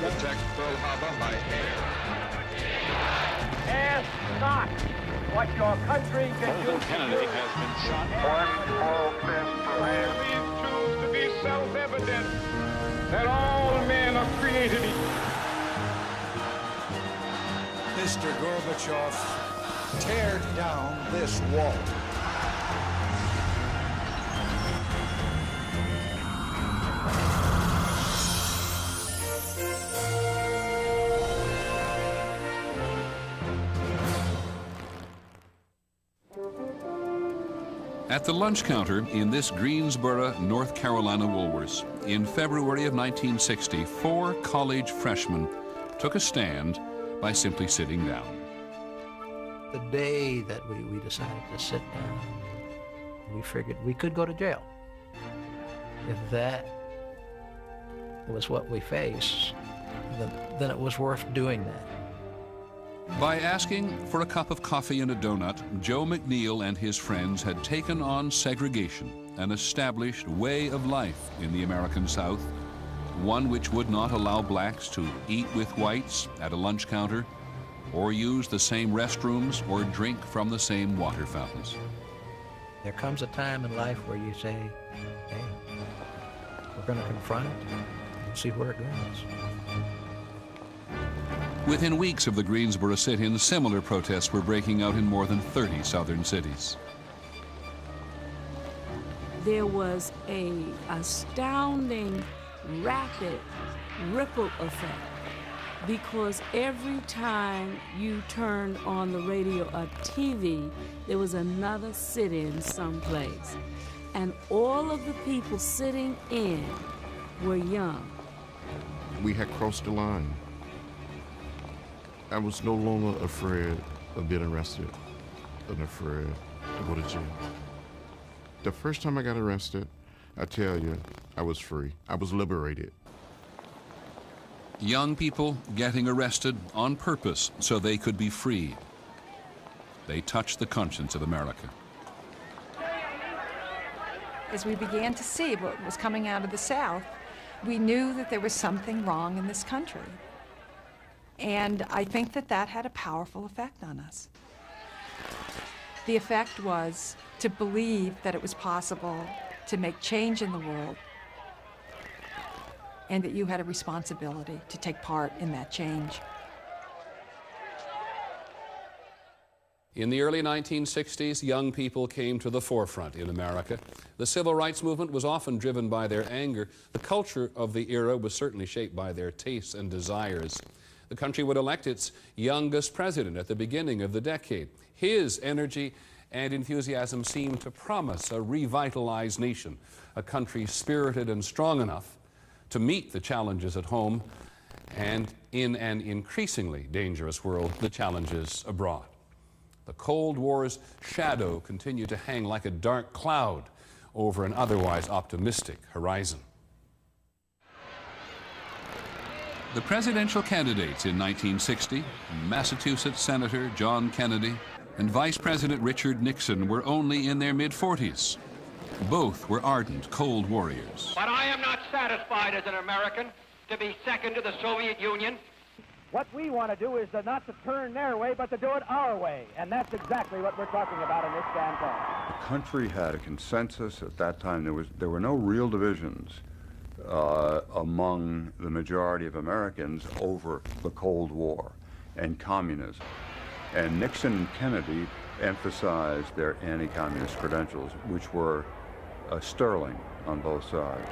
protect Pearl Harbor by air. Ask not what your country can do. Kennedy has been shot. One small step for man. These truths to be self-evident that all men are created equal. Mr. Gorbachev, tear down this wall. At the lunch counter in this Greensboro, North Carolina Woolworths, in February of 1960, 4 college freshmen took a stand by simply sitting down. The day that we decided to sit down, we figured we could go to jail. If that was what we faced, then it was worth doing that. By asking for a cup of coffee and a donut, Joe McNeil and his friends had taken on segregation, an established way of life in the American South, one which would not allow blacks to eat with whites at a lunch counter, or use the same restrooms, or drink from the same water fountains. There comes a time in life where you say, hey, we're going to confront it and see where it goes. Within weeks of the Greensboro sit-in, similar protests were breaking out in more than 30 southern cities. There was an astounding, rapid ripple effect, because every time you turned on the radio or TV, there was another sit-in someplace. And all of the people sitting in were young. We had crossed the line. I was no longer afraid of being arrested and afraid to go to jail. The first time I got arrested, I tell you, I was free. I was liberated. Young people getting arrested on purpose so they could be freed. They touched the conscience of America. As we began to see what was coming out of the South, we knew that there was something wrong in this country. And I think that that had a powerful effect on us. The effect was to believe that it was possible to make change in the world, and that you had a responsibility to take part in that change. In the early 1960s, young people came to the forefront in America. The civil rights movement was often driven by their anger. The culture of the era was certainly shaped by their tastes and desires. The country would elect its youngest president at the beginning of the decade. His energy and enthusiasm seemed to promise a revitalized nation, a country spirited and strong enough to meet the challenges at home and, in an increasingly dangerous world, the challenges abroad. The Cold War's shadow continued to hang like a dark cloud over an otherwise optimistic horizon. The presidential candidates in 1960, Massachusetts Senator John Kennedy and Vice President Richard Nixon, were only in their mid-40s. Both were ardent Cold Warriors. But I am not satisfied as an American to be second to the Soviet Union. What we want to do is not to turn their way, but to do it our way. And that's exactly what we're talking about in this campaign. The country had a consensus at that time. There were no real divisions among the majority of Americans over the Cold War and communism. And Nixon and Kennedy emphasized their anti-communist credentials, which were sterling on both sides.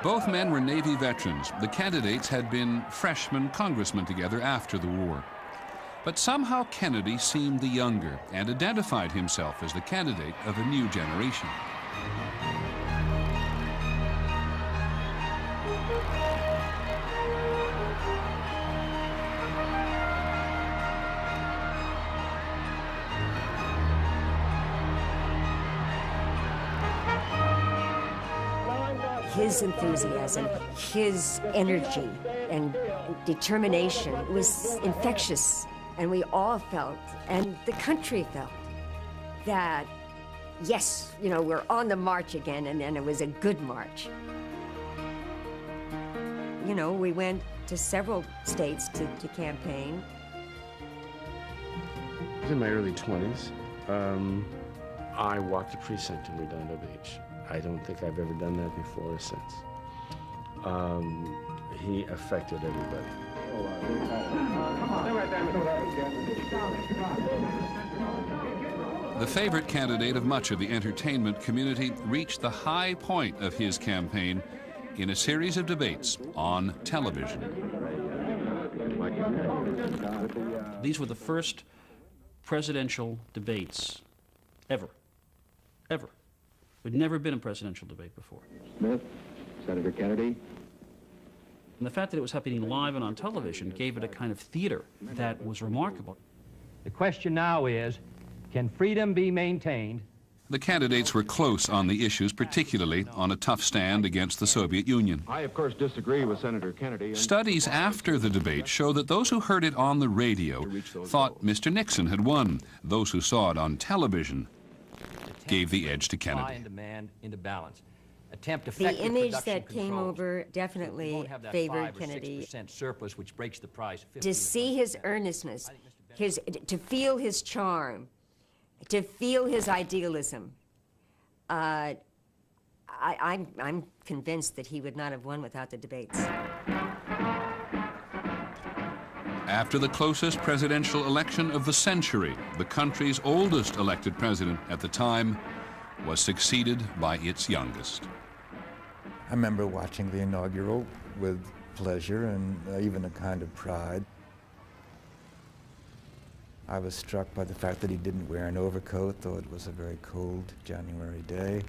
Both men were Navy veterans. The candidates had been freshman congressmen together after the war. But somehow Kennedy seemed the younger and identified himself as the candidate of a new generation. His enthusiasm, his energy and determination was infectious, and we all felt, and the country felt, that yes, you know, we're on the march again, and it was a good march. you know, we went to several states to campaign. I was in my early 20s. I walked a precinct in Redondo Beach. I don't think I've ever done that before or since. He affected everybody. The favorite candidate of much of the entertainment community reached the high point of his campaign in a series of debates on television. These were the first presidential debates ever. There'd never been a presidential debate before. Smith, Senator Kennedy. And the fact that it was happening live and on television gave it a kind of theater that was remarkable. The question now is, can freedom be maintained? The candidates were close on the issues, particularly on a tough stand against the Soviet Union. I, of course, disagree with Senator Kennedy. Studies after the debate show that those who heard it on the radio thought Mr. Nixon had won. Those who saw it on television gave the edge to Kennedy. Demand into balance. Attempt the image that came over definitely favored Kennedy. Surplus, which breaks the price. To see his earnestness, to feel his charm, to feel his idealism, I'm convinced that he would not have won without the debates. After the closest presidential election of the century, the country's oldest elected president at the time was succeeded by its youngest. I remember watching the inaugural with pleasure and even a kind of pride. I was struck by the fact that he didn't wear an overcoat, though it was a very cold January day.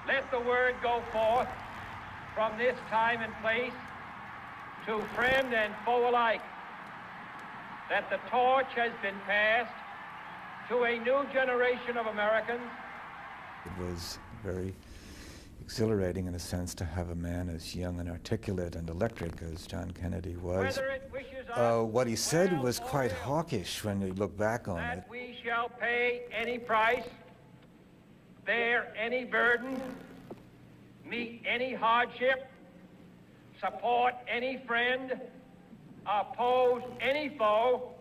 Let the word go forth from this time and place to friend and foe alike that the torch has been passed to a new generation of Americans. It was very exhilarating in a sense to have a man as young and articulate and electric as John Kennedy was. What he said was quite hawkish when you look back on it. We shall pay any price, bear any burden, meet any hardship, support any friend, oppose any foe,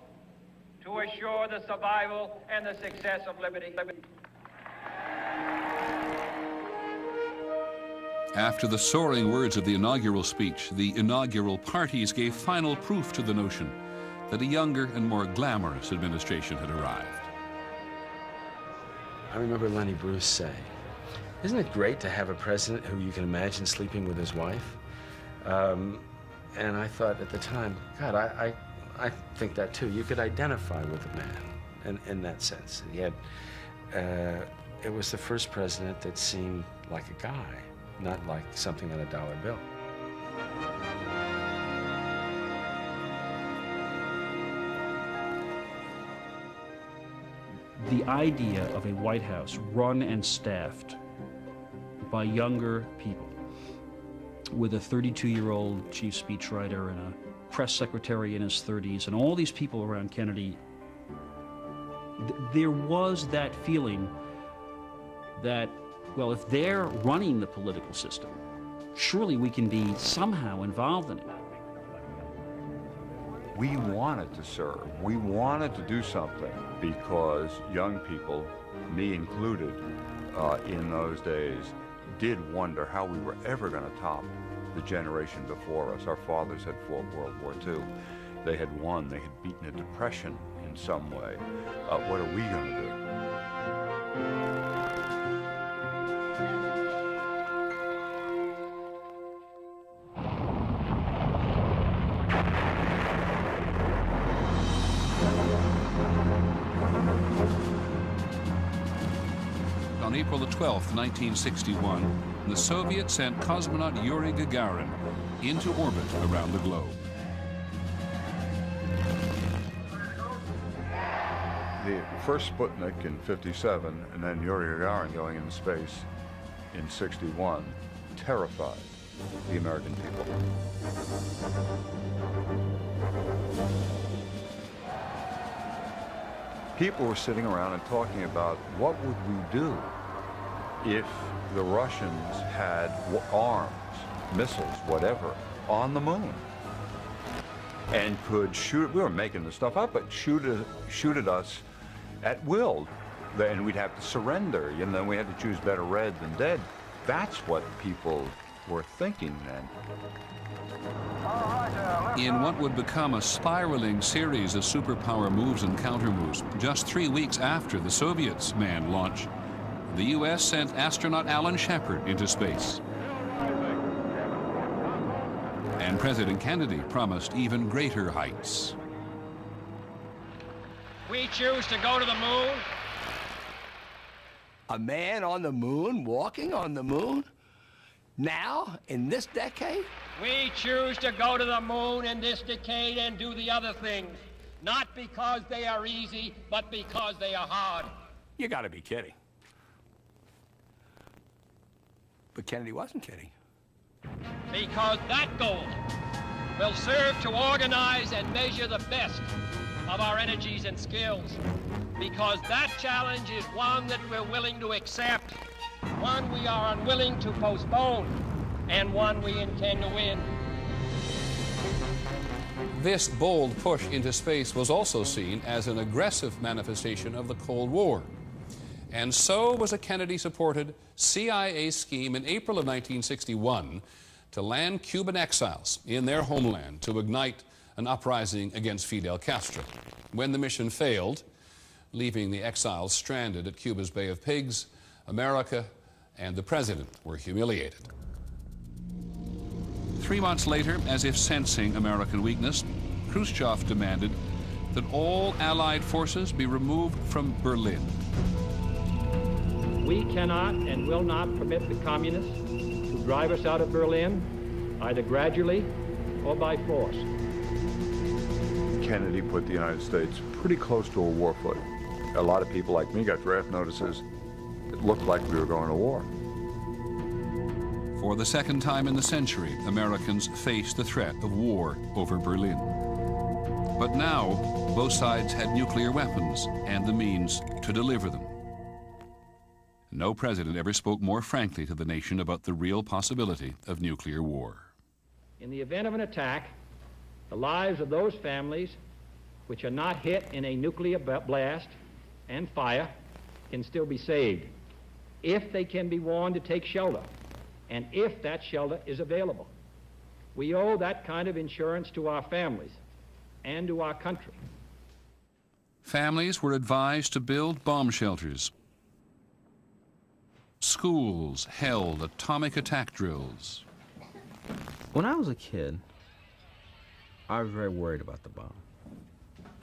to assure the survival and the success of liberty. After the soaring words of the inaugural speech, the inaugural parties gave final proof to the notion that a younger and more glamorous administration had arrived. I remember Lenny Bruce say, "Isn't it great to have a president who you can imagine sleeping with his wife?" And I thought at the time, God, I think that too. You could identify with a man in that sense. He had, it was the first president that seemed like a guy, not like something on a dollar bill. The idea of a White House run and staffed by younger people, with a 32-year-old chief speechwriter and a press secretary in his 30s, and all these people around Kennedy, there was that feeling that, well, if they're running the political system, surely we can be somehow involved in it. We wanted to serve. We wanted to do something because young people, me included, in those days, did wonder how we were ever going to top the generation before us. Our fathers had fought World War II. They had won. They had beaten a depression in some way. What are we going to do? On April the 12th, 1961, the Soviets sent cosmonaut Yuri Gagarin into orbit around the globe. The first Sputnik in '57, and then Yuri Gagarin going into space in '61, terrified the American people. People were sitting around and talking about what would we do if the Russians had arms missiles, whatever, on the moon. And could shoot, we were making the stuff up, but shoot at us at will. And we'd have to surrender, and then we had to choose better red than dead. That's what people were thinking then. In what would become a spiraling series of superpower moves and countermoves, just 3 weeks after the Soviets' manned launch, the U.S. sent astronaut Alan Shepard into space. And President Kennedy promised even greater heights. We choose to go to the moon. A man on the moon, walking on the moon? Now, in this decade? We choose to go to the moon in this decade and do the other things, not because they are easy, but because they are hard. You gotta be kidding. But Kennedy wasn't kidding. Because that goal will serve to organize and measure the best of our energies and skills. Because that challenge is one that we're willing to accept, one we are unwilling to postpone, and one we intend to win. This bold push into space was also seen as an aggressive manifestation of the Cold War. And so was a Kennedy-supported CIA scheme in April of 1961 to land Cuban exiles in their homeland to ignite an uprising against Fidel Castro. When the mission failed, leaving the exiles stranded at Cuba's Bay of Pigs, America and the president were humiliated. 3 months later, as if sensing American weakness, Khrushchev demanded that all Allied forces be removed from Berlin. We cannot and will not permit the communists to drive us out of Berlin, either gradually or by force. Kennedy put the United States pretty close to a war footing. A lot of people like me got draft notices. It looked like we were going to war. For the second time in the century, Americans faced the threat of war over Berlin. But now, both sides had nuclear weapons and the means to deliver them. No president ever spoke more frankly to the nation about the real possibility of nuclear war. In the event of an attack, the lives of those families which are not hit in a nuclear blast and fire can still be saved if they can be warned to take shelter and if that shelter is available. We owe that kind of insurance to our families and to our country. Families were advised to build bomb shelters. Schools held atomic attack drills. When I was a kid, I was very worried about the bomb.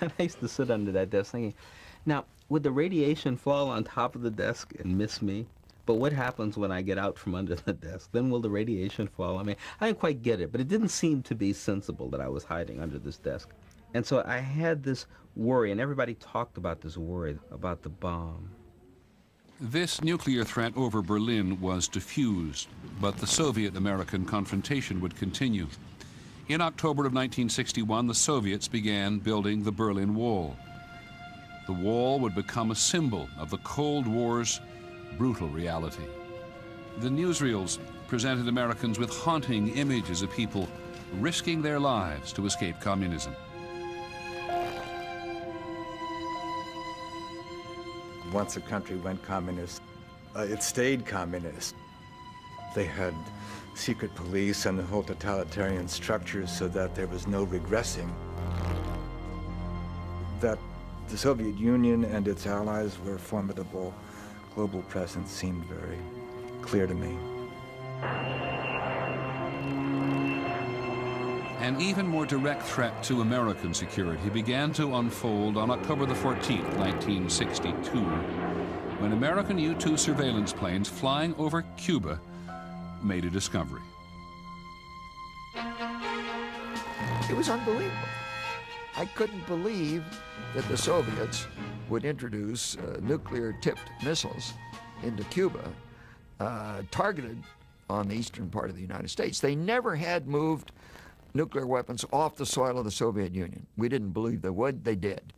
And I used to sit under that desk thinking, now, would the radiation fall on top of the desk and miss me? But what happens when I get out from under the desk? Then will the radiation fall? I mean, I didn't quite get it, but it didn't seem to be sensible that I was hiding under this desk. And so I had this worry, and everybody talked about this worry about the bomb. This nuclear threat over Berlin was diffused, but the Soviet-American confrontation would continue. In October of 1961, the Soviets began building the Berlin Wall. The wall would become a symbol of the Cold War's brutal reality. The newsreels presented Americans with haunting images of people risking their lives to escape communism. Once a country went communist, it stayed communist. They had secret police and the whole totalitarian structures so that there was no regressing. That the Soviet Union and its allies were a formidable global presence seemed very clear to me. An even more direct threat to American security began to unfold on October the 14th, 1962, when American U-2 surveillance planes flying over Cuba made a discovery. It was unbelievable. I couldn't believe that the Soviets would introduce nuclear-tipped missiles into Cuba, targeted on the eastern part of the United States. They never had moved nuclear weapons off the soil of the Soviet Union. We didn't believe they would. They did.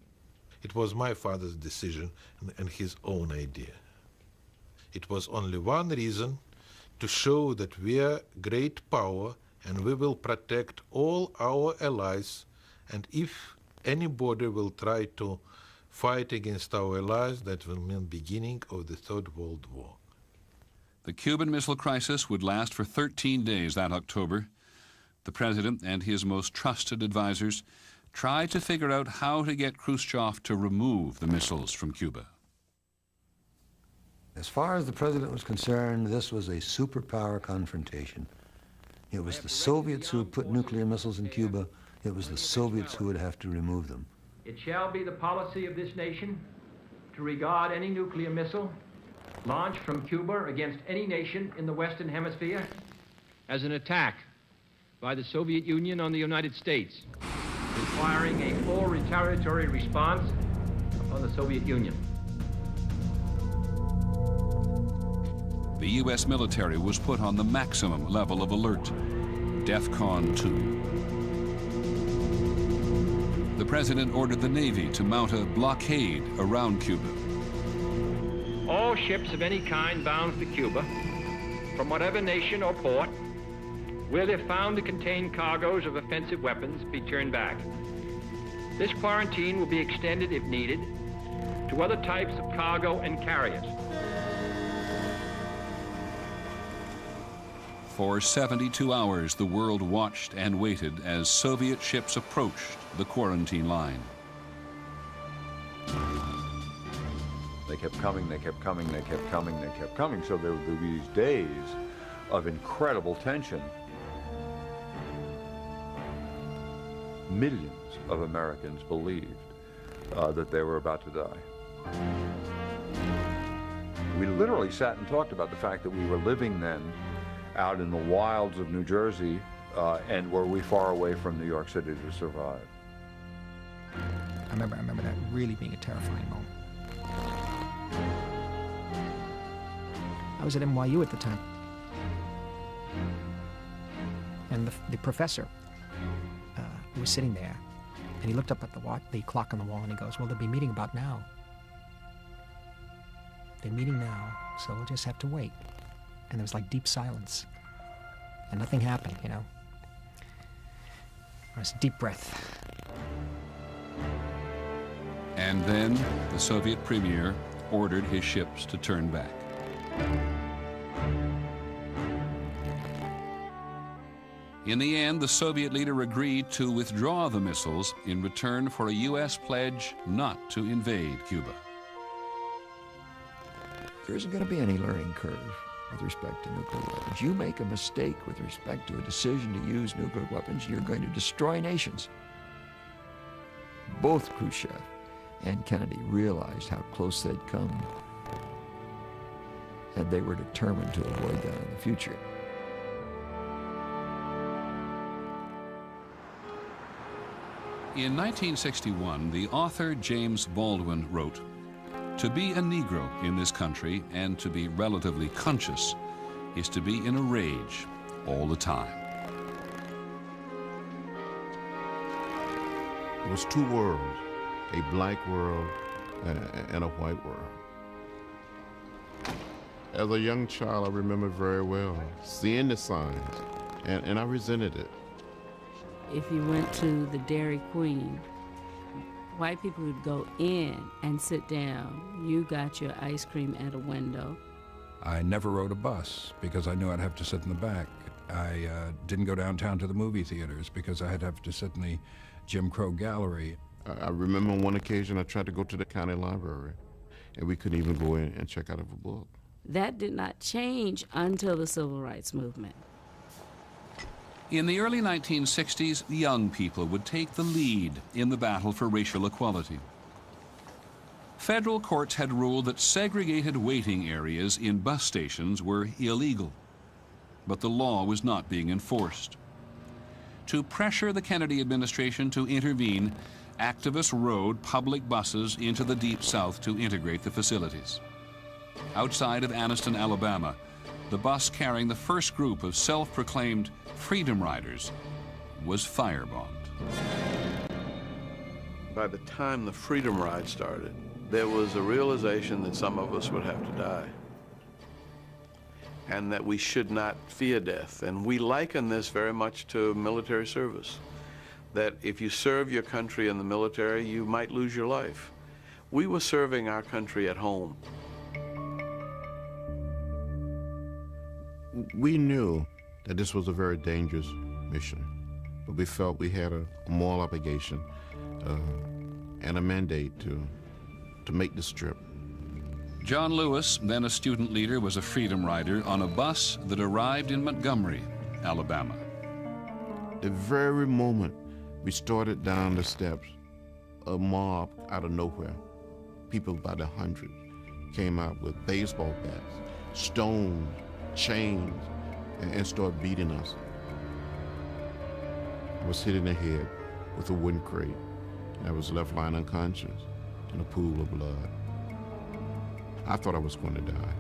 It was my father's decision and his own idea. It was only one reason to show that we are great power and we will protect all our allies, and if anybody will try to fight against our allies, that will mean beginning of the Third World War. The Cuban Missile Crisis would last for 13 days that October. The president and his most trusted advisors tried to figure out how to get Khrushchev to remove the missiles from Cuba. As far as the president was concerned, this was a superpower confrontation. It was the Soviets who had put nuclear missiles in Cuba. It was the Soviets who would have to remove them. It shall be the policy of this nation to regard any nuclear missile launched from Cuba against any nation in the Western Hemisphere as an attack by the Soviet Union on the United States, requiring a full retaliatory response upon the Soviet Union. The U.S. military was put on the maximum level of alert, DEFCON 2. The president ordered the Navy to mount a blockade around Cuba. All ships of any kind bound for Cuba, from whatever nation or port, will, if found to contain cargoes of offensive weapons, be turned back. This quarantine will be extended, if needed, to other types of cargo and carriers. For 72 hours, the world watched and waited as Soviet ships approached the quarantine line. They kept coming, they kept coming, they kept coming, they kept coming. So there would be these days of incredible tension. Millions of Americans believed that they were about to die. We literally sat and talked about the fact that we were living then out in the wilds of New Jersey, and were we far away from New York City to survive? I remember that really being a terrifying moment. I was at NYU at the time, and the professor was sitting there, and he looked up at the clock on the wall, and he goes, "Well, they'll be meeting about now. They're meeting now, so we'll just have to wait." And there was like deep silence, and nothing happened, you know. It was a deep breath. And then the Soviet premier ordered his ships to turn back. In the end, the Soviet leader agreed to withdraw the missiles in return for a U.S. pledge not to invade Cuba. There isn't going to be any learning curve with respect to nuclear weapons. You make a mistake with respect to a decision to use nuclear weapons, you're going to destroy nations. Both Khrushchev and Kennedy realized how close they'd come, and they were determined to avoid that in the future. In 1961, the author James Baldwin wrote, "To be a Negro in this country and to be relatively conscious is to be in a rage all the time." It was two worlds, a black world and a white world. As a young child, I remember very well seeing the signs, and I resented it. If you went to the Dairy Queen, white people would go in and sit down. You got your ice cream at a window. I never rode a bus because I knew I'd have to sit in the back. I didn't go downtown to the movie theaters because I'd have to sit in the Jim Crow gallery. I remember on one occasion I tried to go to the county library, and we couldn't even go in and check out of a book. That did not change until the Civil Rights Movement. In the early 1960s, young people would take the lead in the battle for racial equality. Federal courts had ruled that segregated waiting areas in bus stations were illegal, but the law was not being enforced. To pressure the Kennedy administration to intervene, activists rode public buses into the Deep South to integrate the facilities. Outside of Anniston, Alabama, the bus carrying the first group of self-proclaimed Freedom Riders was firebombed. By the time the Freedom Ride started, there was a realization that some of us would have to die. and that we should not fear death. And we liken this very much to military service, that if you serve your country in the military, you might lose your life. We were serving our country at home. We knew that this was a very dangerous mission, but we felt we had a moral obligation and a mandate to make this trip. John Lewis, then a student leader, was a freedom rider on a bus that arrived in Montgomery, Alabama. The very moment we started down the steps, a mob out of nowhere, people by the hundreds, came out with baseball bats, stones, chains, and started beating us. I was hit in the head with a wooden crate, and I was left lying unconscious in a pool of blood. I thought I was going to die.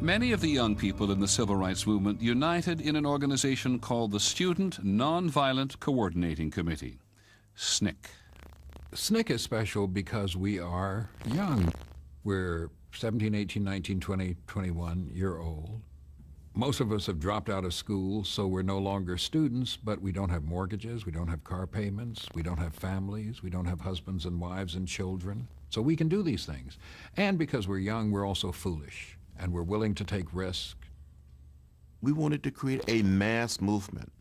Many of the young people in the civil rights movement united in an organization called the Student Nonviolent Coordinating Committee, SNCC. SNCC is special because we are young. We're 17, 18, 19, 20, 21-year-old. Most of us have dropped out of school, so we're no longer students, but we don't have mortgages, we don't have car payments, we don't have families, we don't have husbands and wives and children. So we can do these things. And because we're young, we're also foolish, and we're willing to take risks. We wanted to create a mass movement.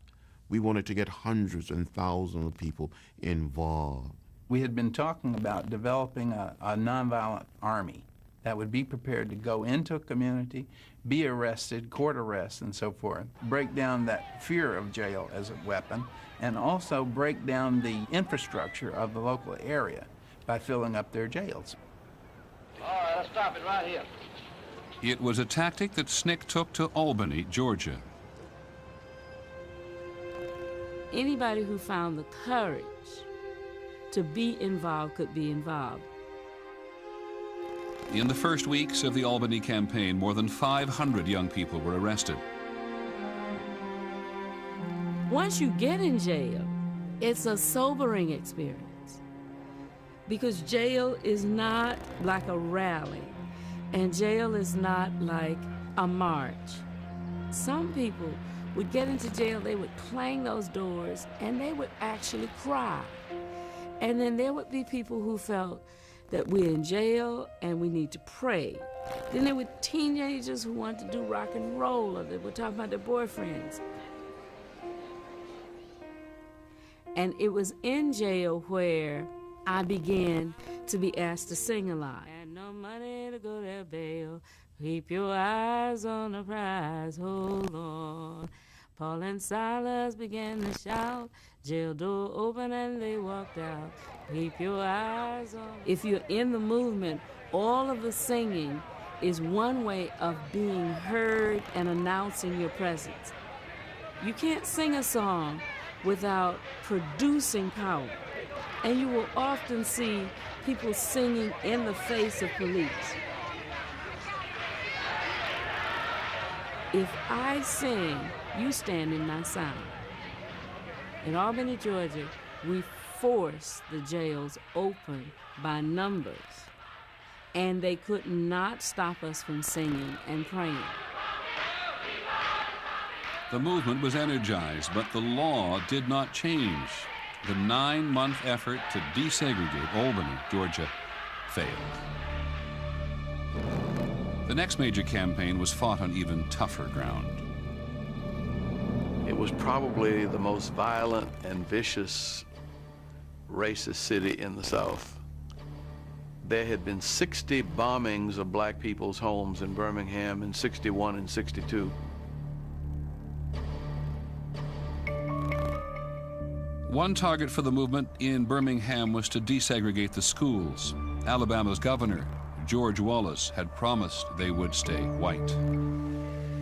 We wanted to get hundreds and thousands of people involved. We had been talking about developing a nonviolent army that would be prepared to go into a community, be arrested, court arrest, and so forth, break down that fear of jail as a weapon, and also break down the infrastructure of the local area by filling up their jails. All right, let's stop it right here. It was a tactic that SNCC took to Albany, Georgia. Anybody who found the courage to be involved could be involved. In the first weeks of the Albany campaign, more than 500 young people were arrested. Once you get in jail, it's a sobering experience because jail is not like a rally and jail is not like a march. Some people would get into jail, they would clang those doors and they would actually cry. And then there would be people who felt that we're in jail and we need to pray. Then there were teenagers who wanted to do rock and roll, or they were talking about their boyfriends. And it was in jail where I began to be asked to sing a lot. And no money to go to bail, keep your eyes on the prize, hold on. Paul and Silas began to shout, jail door open and they walked out. Keep your eyes on. If you're in the movement, all of the singing is one way of being heard and announcing your presence. You can't sing a song without producing power. And you will often see people singing in the face of police. If I sing, you stand in my sound. In Albany, Georgia, we forced the jails open by numbers, and they could not stop us from singing and praying. The movement was energized, but the law did not change. The 9-month effort to desegregate Albany, Georgia, failed. The next major campaign was fought on even tougher ground. It was probably the most violent and vicious racist city in the South. There had been 60 bombings of black people's homes in Birmingham in 61 and 62. One target for the movement in Birmingham was to desegregate the schools. Alabama's governor, George Wallace, had promised they would stay white.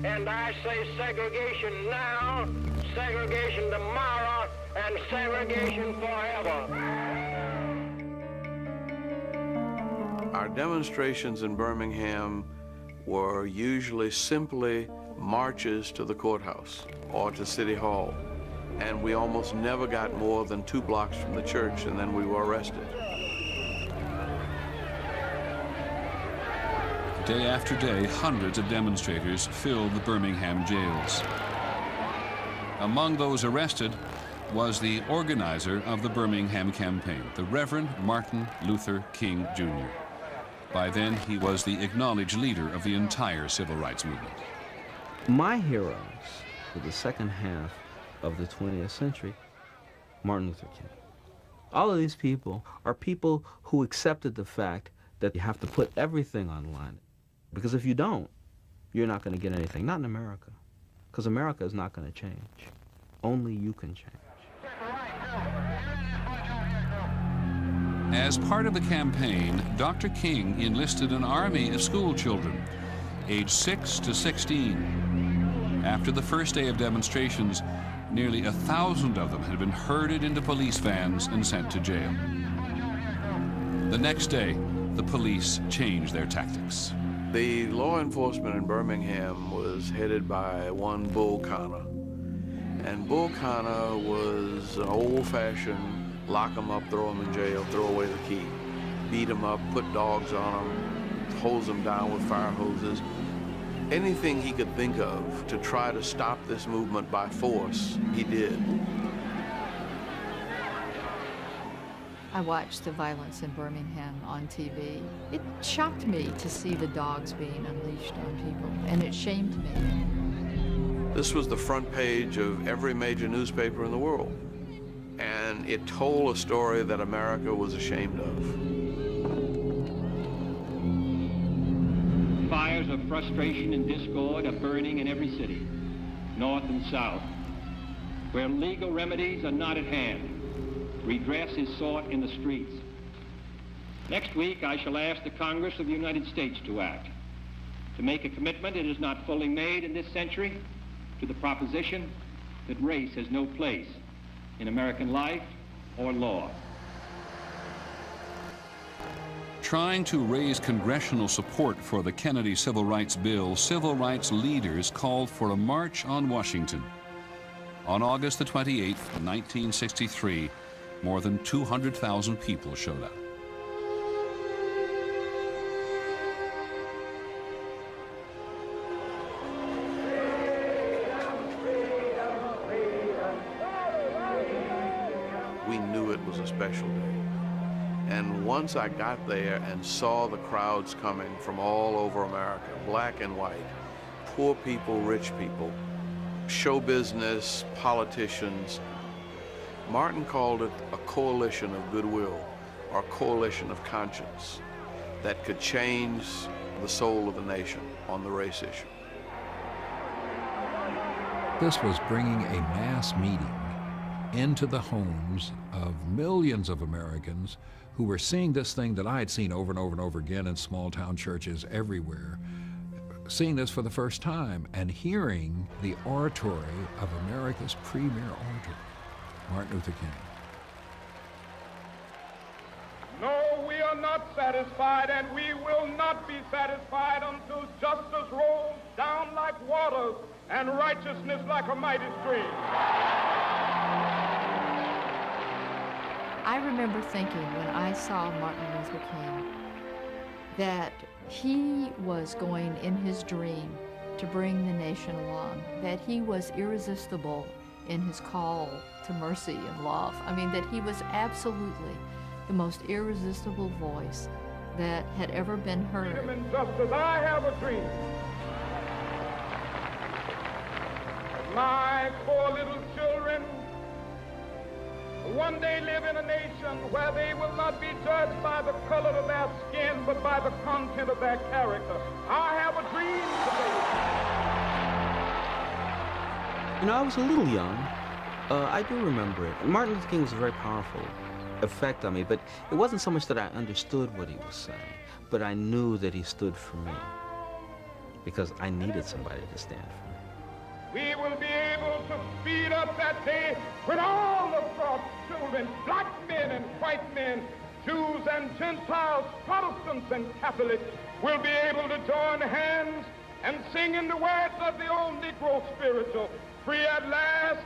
And I say segregation now, segregation tomorrow, and segregation forever. Our demonstrations in Birmingham were usually simply marches to the courthouse or to City Hall. And we almost never got more than 2 blocks from the church, and then we were arrested. The Day after day, hundreds of demonstrators filled the Birmingham jails. Among those arrested was the organizer of the Birmingham campaign, the Reverend Martin Luther King Jr. By then, he was the acknowledged leader of the entire civil rights movement. My heroes for the second half of the 20th century, Martin Luther King. All of these people are people who accepted the fact that you have to put everything online. Because if you don't, you're not going to get anything. Not in America. Because America is not going to change. Only you can change. As part of the campaign, Dr. King enlisted an army of school children, aged 6 to 16. After the first day of demonstrations, nearly 1,000 of them had been herded into police vans and sent to jail. The next day, the police changed their tactics. The law enforcement in Birmingham was headed by one Bull Connor. And Bull Connor was an old-fashioned lock them up, throw them in jail, throw away the key, beat them up, put dogs on them, hose them down with fire hoses. Anything he could think of to try to stop this movement by force, he did. I watched the violence in Birmingham on TV. It shocked me to see the dogs being unleashed on people, and it shamed me. This was the front page of every major newspaper in the world, and it told a story that America was ashamed of. Fires of frustration and discord are burning in every city, north and south. Where legal remedies are not at hand, redress is sought in the streets. Next week, I shall ask the Congress of the United States to act, to make a commitment it is not fully made in this century to the proposition that race has no place in American life or law. Trying to raise congressional support for the Kennedy Civil Rights Bill, civil rights leaders called for a march on Washington. On August the 28th, 1963, more than 200,000 people showed up. We knew it was a special day. And once I got there and saw the crowds coming from all over America, black and white, poor people, rich people, show business, politicians, Martin called it a coalition of goodwill, or a coalition of conscience that could change the soul of the nation on the race issue. This was bringing a mass meeting into the homes of millions of Americans who were seeing this thing that I had seen over and over and over again in small town churches everywhere, seeing this for the first time and hearing the oratory of America's premier orator, Martin Luther King. No, we are not satisfied, and we will not be satisfied until justice rolls down like waters and righteousness like a mighty stream. I remember thinking when I saw Martin Luther King that he was going in his dream to bring the nation along, that he was irresistible in his call to mercy and love. I mean, that he was absolutely the most irresistible voice that had ever been heard. Freedom and justice, I have a dream. My poor little children one day live in a nation where they will not be judged by the color of their skin, but by the content of their character. I have a dream today. You know, I was a little young. I do remember it. Martin Luther King was a very powerful effect on me, but it wasn't so much that I understood what he was saying, but I knew that he stood for me because I needed somebody to stand for me. We will be able to speed up that day when all of God's children, black men and white men, Jews and Gentiles, Protestants and Catholics, will be able to join hands and sing in the words of the old Negro spiritual, free at last,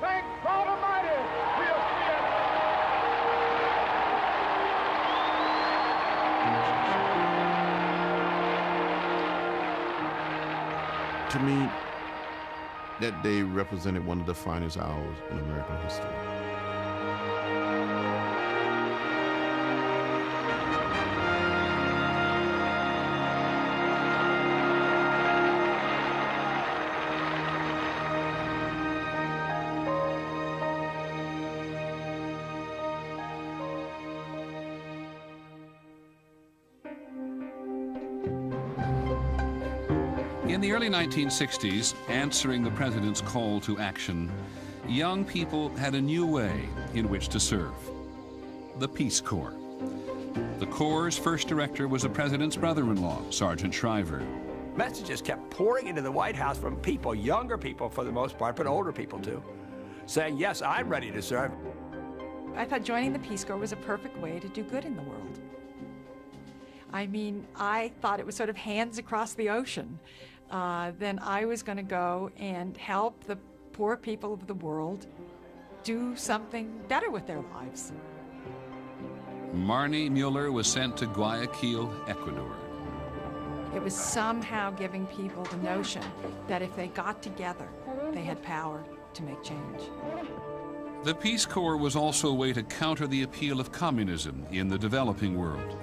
thank God Almighty, we are free at last. To me, that day represented one of the finest hours in American history. In the early 1960s, answering the president's call to action, young people had a new way in which to serve: the Peace Corps. The Corps' first director was the president's brother-in-law, Sergeant Shriver. Messages kept pouring into the White House from people, younger people for the most part, but older people too, saying, yes, I'm ready to serve. I thought joining the Peace Corps was a perfect way to do good in the world. I mean, I thought it was sort of hands across the ocean. Then I was going to go and help the poor people of the world do something better with their lives. Marnie Mueller was sent to Guayaquil, Ecuador. It was somehow giving people the notion that if they got together, they had power to make change. The Peace Corps was also a way to counter the appeal of communism in the developing world.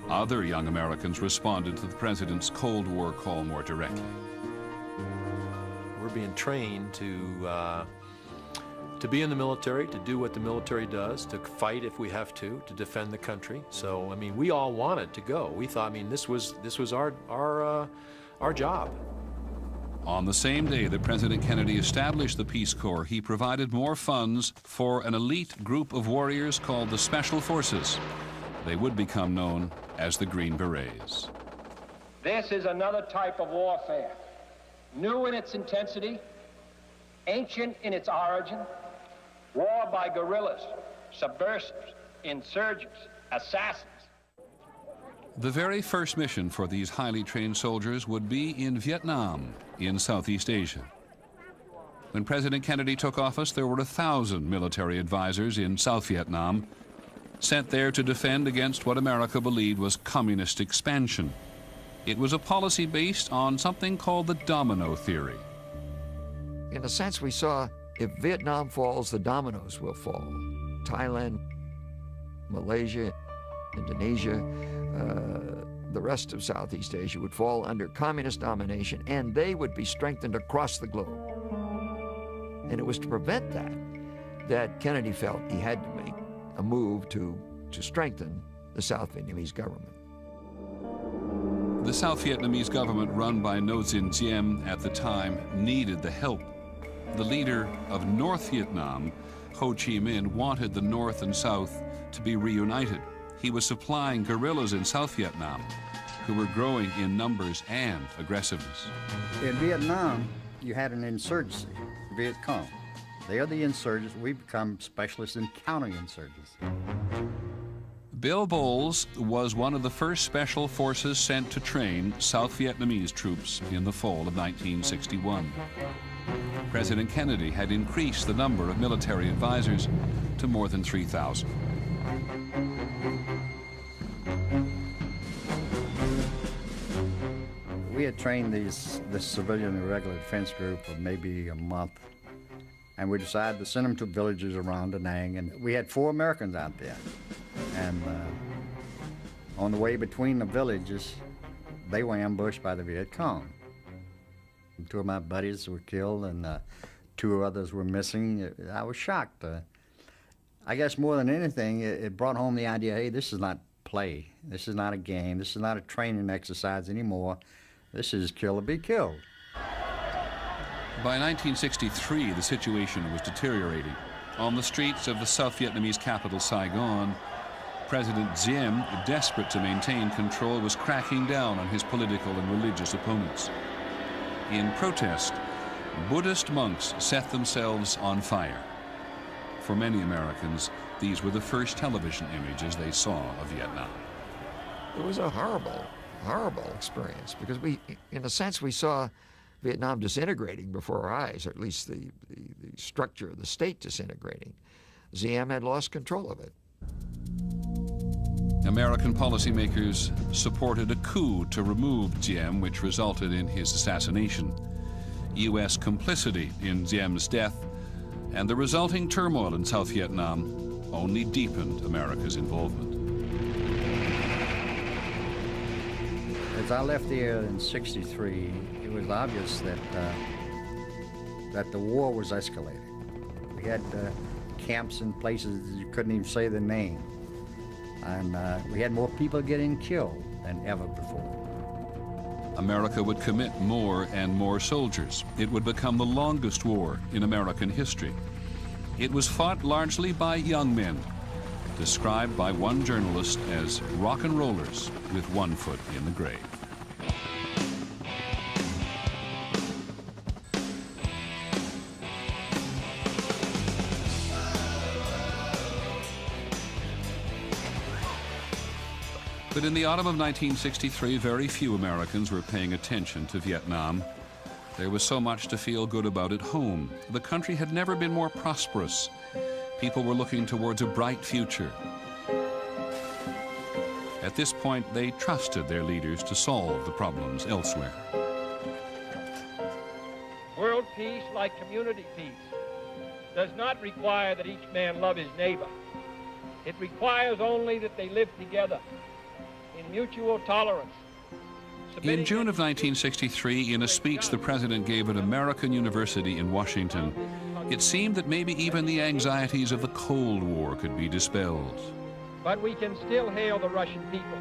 Other young Americans responded to the president's Cold War call more directly. We're being trained to be in the military, to do what the military does, to fight if we have to defend the country. So, I mean, we all wanted to go. We thought, I mean, this was our job. On the same day that President Kennedy established the Peace Corps, he provided more funds for an elite group of warriors called the Special Forces. They would become known as the Green Berets. This is another type of warfare, new in its intensity, ancient in its origin, war by guerrillas, subversives, insurgents, assassins. The very first mission for these highly trained soldiers would be in Vietnam, in Southeast Asia. When President Kennedy took office, there were 1,000 military advisors in South Vietnam, sent there to defend against what America believed was communist expansion. It was a policy based on something called the domino theory. In a sense, we saw if Vietnam falls, the dominoes will fall. Thailand, Malaysia, Indonesia, the rest of Southeast Asia would fall under communist domination, and they would be strengthened across the globe. And it was to prevent that Kennedy felt he had to make a move to strengthen the South Vietnamese government. The South Vietnamese government, run by Ngo Dinh Diem at the time, needed the help. The leader of North Vietnam, Ho Chi Minh, wanted the North and South to be reunited. He was supplying guerrillas in South Vietnam who were growing in numbers and aggressiveness. In Vietnam, you had an insurgency, Viet Cong. They are the insurgents. We become specialists in counterinsurgents. Bill Bowles was one of the first special forces sent to train South Vietnamese troops in the fall of 1961. President Kennedy had increased the number of military advisors to more than 3,000. We had trained this civilian irregular defense group for maybe a month, and we decided to send them to villages around Da Nang, and we had 4 Americans out there. And on the way between the villages, they were ambushed by the Viet Cong. 2 of my buddies were killed, and 2 others were missing. I was shocked. I guess more than anything, it brought home the idea, hey, this is not play. This is not a game. This is not a training exercise anymore. This is kill or be killed. By 1963, the situation was deteriorating. On the streets of the South Vietnamese capital, Saigon, President Diem, desperate to maintain control, was cracking down on his political and religious opponents. In protest, Buddhist monks set themselves on fire. For many Americans, these were the first television images they saw of Vietnam. It was a horrible, horrible experience because in a sense, we saw Vietnam disintegrating before our eyes, or at least the structure of the state disintegrating. Diem had lost control of it. American policymakers supported a coup to remove Diem, which resulted in his assassination. U.S. complicity in Diem's death and the resulting turmoil in South Vietnam only deepened America's involvement. As I left there in '63, it was obvious that the war was escalating. We had camps in places you couldn't even say the name. And we had more people getting killed than ever before. America would commit more and more soldiers. It would become the longest war in American history. It was fought largely by young men, described by one journalist as rock and rollers with one foot in the grave. But in the autumn of 1963, very few Americans were paying attention to Vietnam. There was so much to feel good about at home. The country had never been more prosperous. People were looking towards a bright future. At this point, they trusted their leaders to solve the problems elsewhere. World peace, like community peace, does not require that each man love his neighbor. It requires only that they live together in mutual tolerance. In June of 1963, in a speech the president gave at American University in Washington, it seemed that maybe even the anxieties of the Cold War could be dispelled. But we can still hail the Russian people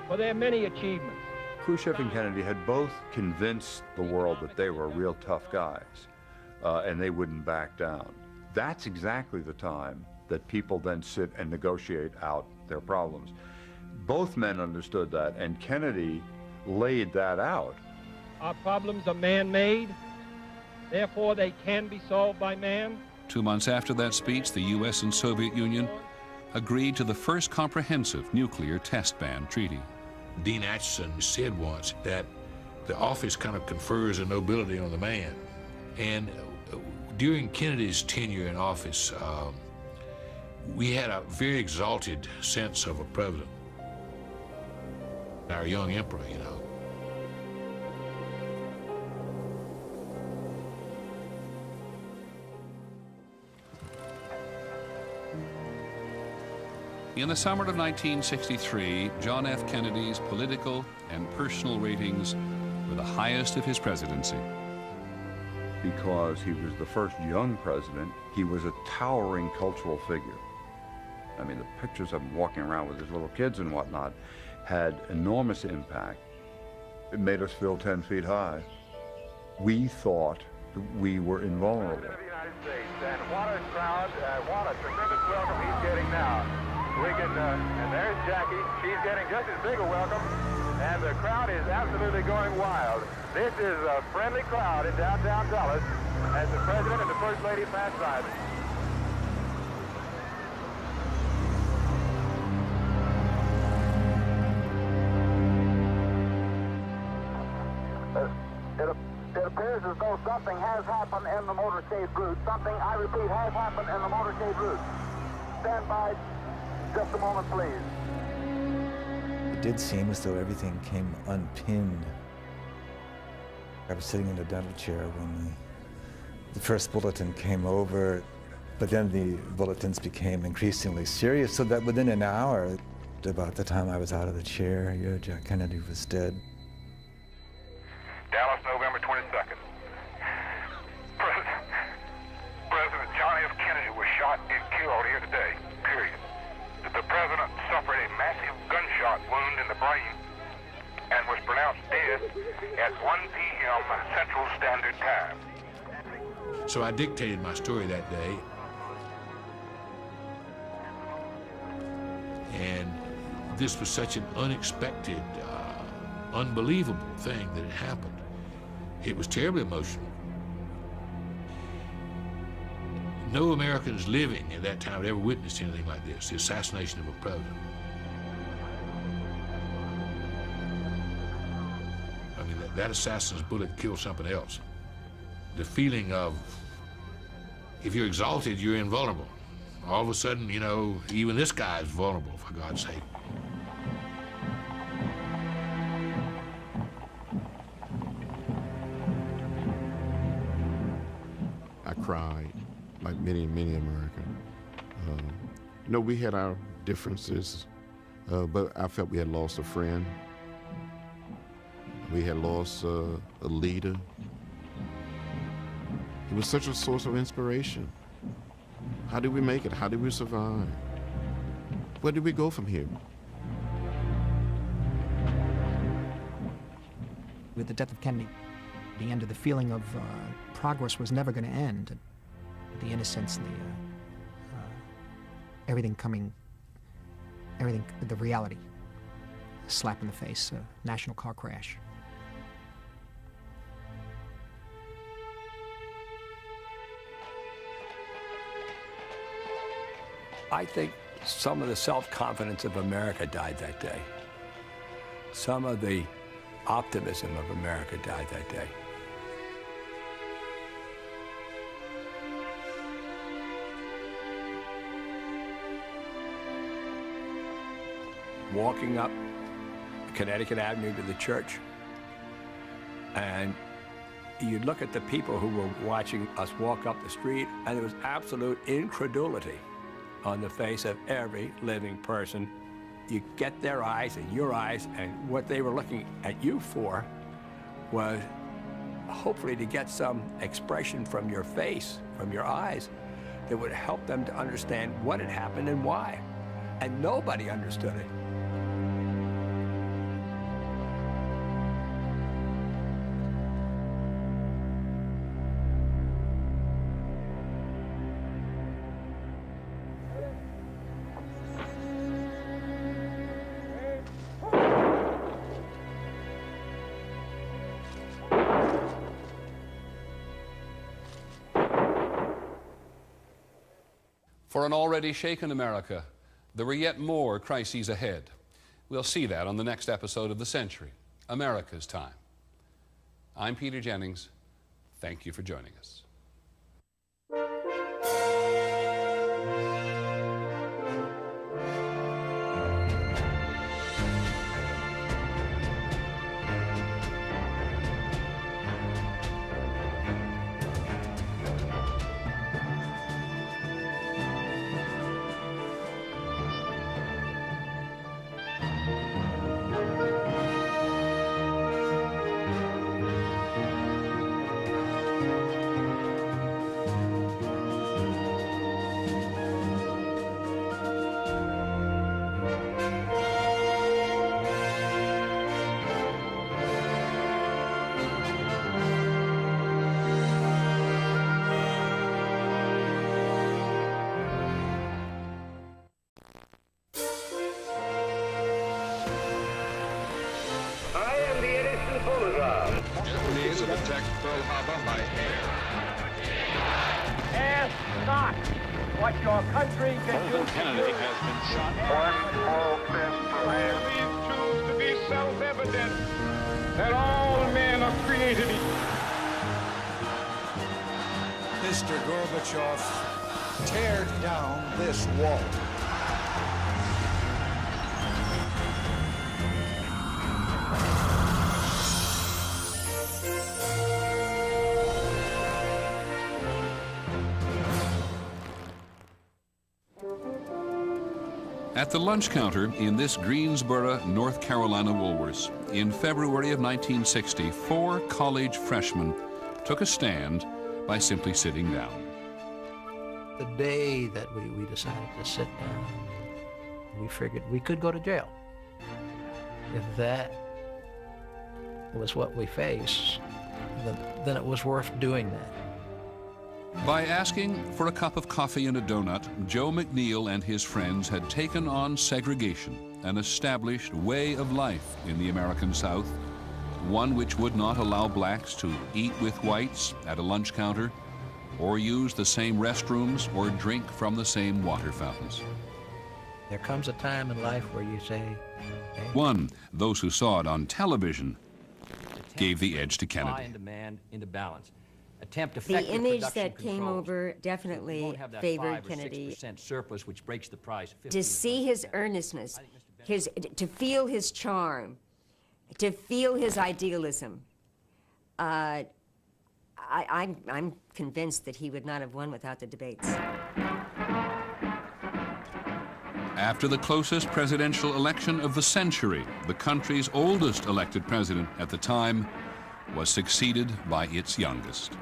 for their many achievements. Khrushchev and Kennedy had both convinced the world that they were real tough guys, and they wouldn't back down. That's exactly the time that people then sit and negotiate out their problems. Both men understood that, and Kennedy laid that out. Our problems are man-made, therefore they can be solved by man. 2 months after that speech, the U.S. and Soviet Union agreed to the first comprehensive nuclear test ban treaty. Dean Acheson said once that the office kind of confers a nobility on the man. And during Kennedy's tenure in office, we had a very exalted sense of a president. Our young emperor, you know. In the summer of 1963, John F. Kennedy's political and personal ratings were the highest of his presidency. Because he was the first young president, he was a towering cultural figure. I mean, the pictures of him walking around with his little kids and whatnot had enormous impact. It made us feel 10 feet high. We thought that we were invulnerable. And what a crowd, what a tremendous welcome he's getting now. And there's Jackie. She's getting just as big a welcome, and the crowd is absolutely going wild. This is a friendly crowd in downtown Dallas as the President and the First Lady pass by. It appears as though something has happened in the motorcade route. Something, I repeat, has happened in the motorcade route. Stand by just a moment, please. It did seem as though everything came unpinned. I was sitting in a dental chair when the first bulletin came over, but then the bulletins became increasingly serious, so that within an hour, about the time I was out of the chair, Jack Kennedy was dead. Dallas, November 22nd. President John F. Kennedy was shot and killed here today, period. The president suffered a massive gunshot wound in the brain and was pronounced dead at 1 p.m. Central Standard Time. So I dictated my story that day. And this was such an unexpected, unbelievable thing that had happened. It was terribly emotional. No Americans living at that time had ever witnessed anything like this, the assassination of a president. I mean, that assassin's bullet killed something else. The feeling of, if you're exalted, you're invulnerable. all of a sudden, you know, even this guy is vulnerable, for God's sake. I cried, like many Americans. You know, we had our differences, but I felt we had lost a friend. We had lost a leader. He was such a source of inspiration. How did we make it? How did we survive? Where did we go from here? With the death of Kennedy, the end of the feeling of progress was never going to end. The innocence, everything, the reality. A slap in the face, a national car crash. I think some of the self-confidence of America died that day. Some of the optimism of America died that day. Walking up Connecticut Avenue to the church, and you'd look at the people who were watching us walk up the street, and there was absolute incredulity on the face of every living person. You get their eyes and your eyes, and what they were looking at you for was hopefully to get some expression from your face, from your eyes, that would help them to understand what had happened and why. And nobody understood it. For an already shaken America, there were yet more crises ahead. We'll see that on the next episode of The Century, America's Time. I'm Peter Jennings. Thank you for joining us. Japanese have attacked Pearl Harbor by air. Ask not what your country can do. Kennedy has been shot. One small step for man. These truths to be self-evident that all men are created equal. Mr. Gorbachev, tear down this wall. At the lunch counter in this Greensboro, North Carolina Woolworths, in February of 1960, 4 college freshmen took a stand by simply sitting down. The day that we decided to sit down, we figured we could go to jail. If that was what we faced, then it was worth doing that. By asking for a cup of coffee and a donut, Joe McNeil and his friends had taken on segregation, an established way of life in the American South, one which would not allow blacks to eat with whites at a lunch counter, or use the same restrooms, or drink from the same water fountains. There comes a time in life where you say, hey. One, those who saw it on television, gave the edge to Kennedy. Supply and demand into balance. attempt The effective image production that came controls. over You definitely won't have that favored 5 or Kennedy. 6% surplus, which breaks the price. To see his earnestness, to feel his charm, to feel his idealism, I'm convinced that he would not have won without the debates. After the closest presidential election of the century, the country's oldest elected president at the time was succeeded by its youngest.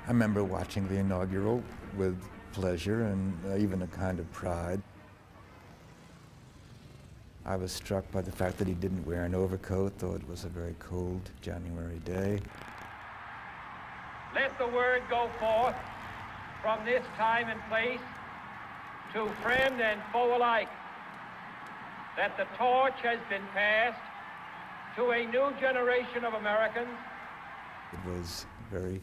I remember watching the inaugural with pleasure and even a kind of pride. I was struck by the fact that he didn't wear an overcoat, though it was a very cold January day. Let the word go forth from this time and place to friend and foe alike that the torch has been passed to a new generation of Americans. It was very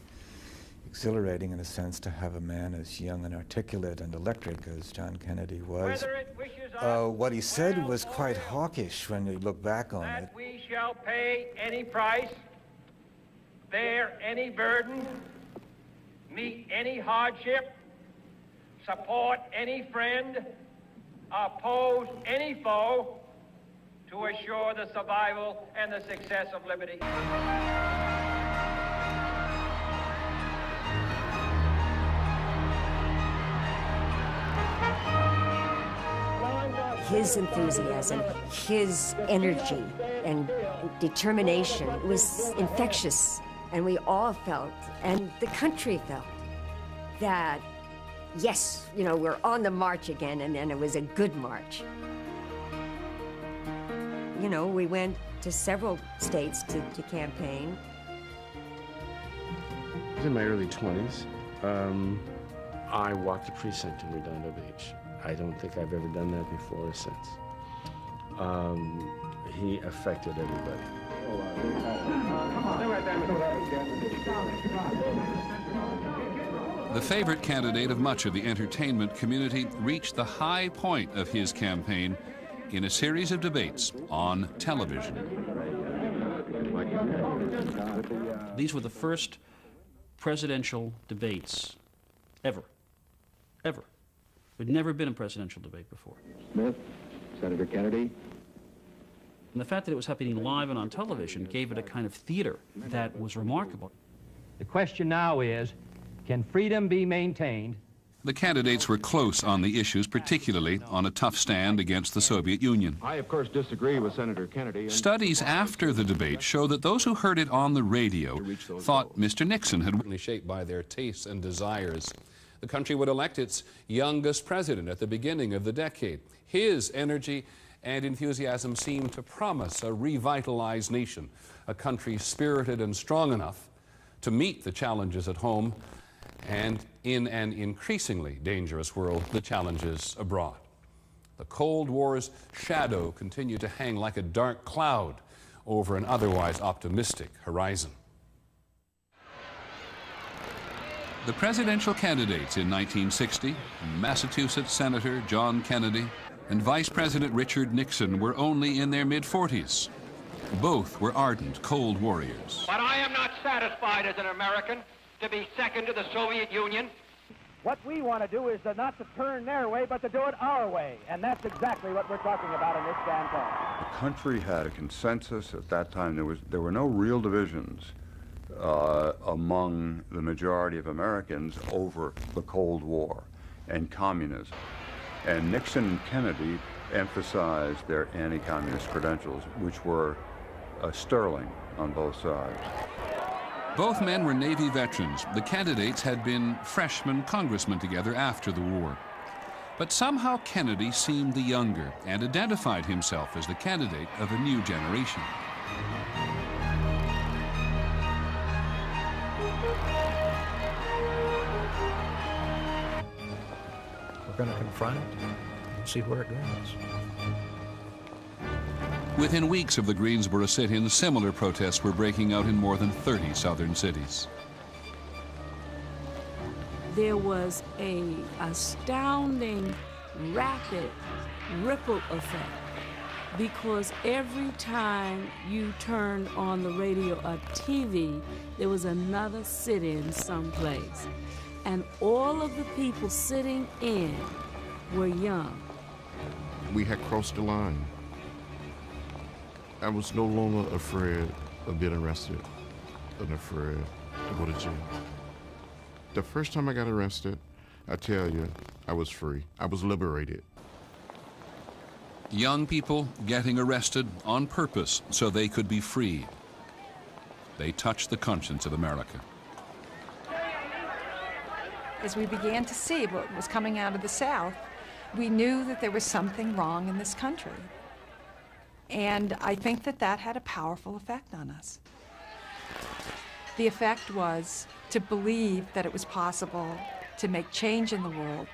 exhilarating in a sense to have a man as young and articulate and electric as John Kennedy was. What he said was quite hawkish when you look back on it. We shall pay any price, bear any burden, meet any hardship, support any friend, oppose any foe to assure the survival and the success of liberty. His enthusiasm, his energy and determination was infectious, and we all felt, and the country felt, that yes, you know, we're on the march again, and it was a good march. You know, we went to several states to campaign. I was in my early 20s. I walked the precinct in Redondo Beach. I don't think I've ever done that before or since. He affected everybody. The favorite candidate of much of the entertainment community reached the high point of his campaign in a series of debates on television. These were the first presidential debates ever. There'd never been a presidential debate before. Smith, Senator Kennedy. And the fact that it was happening live and on television gave it a kind of theater that was remarkable. The question now is, can freedom be maintained? The candidates were close on the issues, particularly on a tough stand against the Soviet Union. I, of course, disagree with Senator Kennedy. Studies after the debate show that those who heard it on the radio thought Mr. Nixon had been shaped by their tastes and desires. The country would elect its youngest president at the beginning of the decade. His energy and enthusiasm seemed to promise a revitalized nation, a country spirited and strong enough to meet the challenges at home and, in an increasingly dangerous world, the challenges abroad. The Cold War's shadow continued to hang like a dark cloud over an otherwise optimistic horizon. The presidential candidates in 1960, Massachusetts Senator John Kennedy and Vice President Richard Nixon, were only in their mid-40s. Both were ardent Cold Warriors. But I am not satisfied as an American to be second to the Soviet Union. What we want to do is not to turn their way, but to do it our way. And that's exactly what we're talking about in this campaign. The country had a consensus at that time. There were no real divisions among the majority of Americans over the Cold War and communism. And Nixon and Kennedy emphasized their anti-communist credentials, which were sterling on both sides. Both men were Navy veterans. The candidates had been freshman congressmen together after the war. But somehow Kennedy seemed the younger and identified himself as the candidate of a new generation. We're going to confront it and see where it goes. Within weeks of the Greensboro sit-in, similar protests were breaking out in more than 30 southern cities. There was an astounding, rapid ripple effect because every time you turned on the radio or TV, there was another sit-in someplace. And all of the people sitting in were young. We had crossed the line. I was no longer afraid of being arrested and afraid to go to jail. The first time I got arrested, I tell you, I was free. I was liberated. Young people getting arrested on purpose so they could be free. They touched the conscience of America. As we began to see what was coming out of the South, we knew that there was something wrong in this country. And I think that that had a powerful effect on us. The effect was to believe that it was possible to make change in the world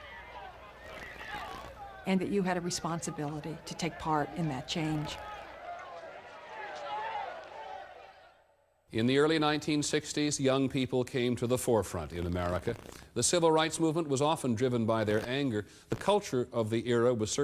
and that you had a responsibility to take part in that change. In the early 1960s, young people came to the forefront in America. The civil rights movement was often driven by their anger. The culture of the era was certainly